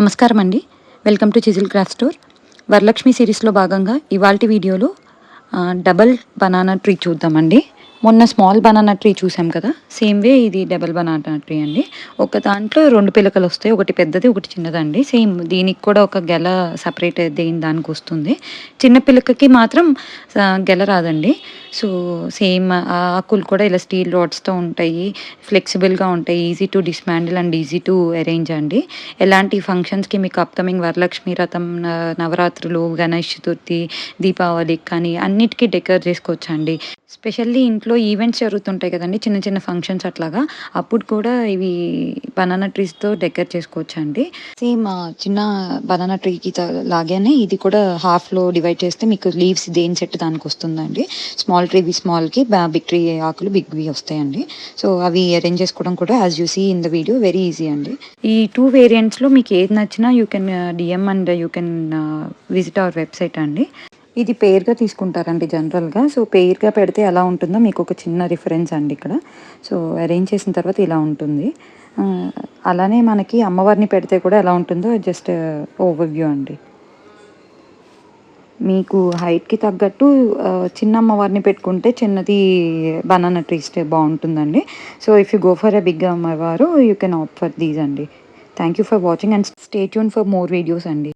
నమస్కారం అండి. Welcome to chisel craft store. Varalakshmi సిరీస్లో భాగంగా ఇవాల్టి వీడియోలో డబల్ బనానా ట్రీ చూద్దామండి. మొన్న స్మాల్ బనానా ట్రీ చూసాం కదా, సేమ్ వే ఇది డబల్ బనానా ట్రీ అండి. ఒక దాంట్లో 2 పిలకలు వస్తాయి, ఒకటి పెద్దది ఒకటి చిన్నదండి. సేమ్ దీనికి కూడా ఒక గెల సపరేట్ దానికి వస్తుంది. చిన్న పిలకకి మాత్రం గెల రాదండి. సో సేమ్ ఆకులు కూడా ఇలా స్టీల్ రాడ్స్తో ఉంటాయి, ఫ్లెక్సిబుల్గా ఉంటాయి, easy to dismantle and easy to arrange అండి. ఎలాంటి ఫంక్షన్స్కి మీకు అప్కమింగ్ వరలక్ష్మి వ్రతం, నవరాత్రులు, గణేష్ చతుర్థి, దీపావళికి కానీ అన్నిటికీ డెకర్ చేసుకోవచ్చండి. స్పెషల్లీ ఇంట్లో ఈవెంట్స్ జరుగుతుంటాయి కదండి, చిన్న చిన్న ఫంక్షన్స్ అట్లాగా, అప్పుడు కూడా ఇవి బనానా ట్రీస్తో డెకర్ చేసుకోవచ్చండి. సేమ్ చిన్న బనానా ట్రీకి లాగానే ఇది కూడా హాఫ్లో డివైడ్ చేస్తే మీకు లీవ్స్ దేని సెట్ దానికి వస్తుందండి. స్మాల్ ట్రీవి స్మాల్కి, బిగ్ ట్రీ ఆకులు బిగ్వి వస్తాయండి. సో అవి అరేంజ్ చేసుకోవడం కూడా as you see in the video very easy అండి. ఈ 2 వేరియంట్స్లో మీకు ఏది నచ్చినా you can DM and you can visit our website అండి. ఇది పెయిర్గా తీసుకుంటారండి జనరల్గా. సో పెయిర్గా పెడితే ఎలా ఉంటుందో మీకు ఒక చిన్న రిఫరెన్స్ అండి ఇక్కడ. సో అరేంజ్ చేసిన తర్వాత ఇలా ఉంటుంది. అలానే మనకి అమ్మవారిని పెడితే కూడా ఎలా ఉంటుందో జస్ట్ ఓవర్వ్యూ అండి. మీకు హైట్కి తగ్గట్టు చిన్న అమ్మవారిని పెట్టుకుంటే చిన్నది బనానా ట్రీస్ బాగుంటుందండి. So if you go for a big అమ్మవారు you can opt for these అండి. Thank you for watching and stay tune for more videos అండి.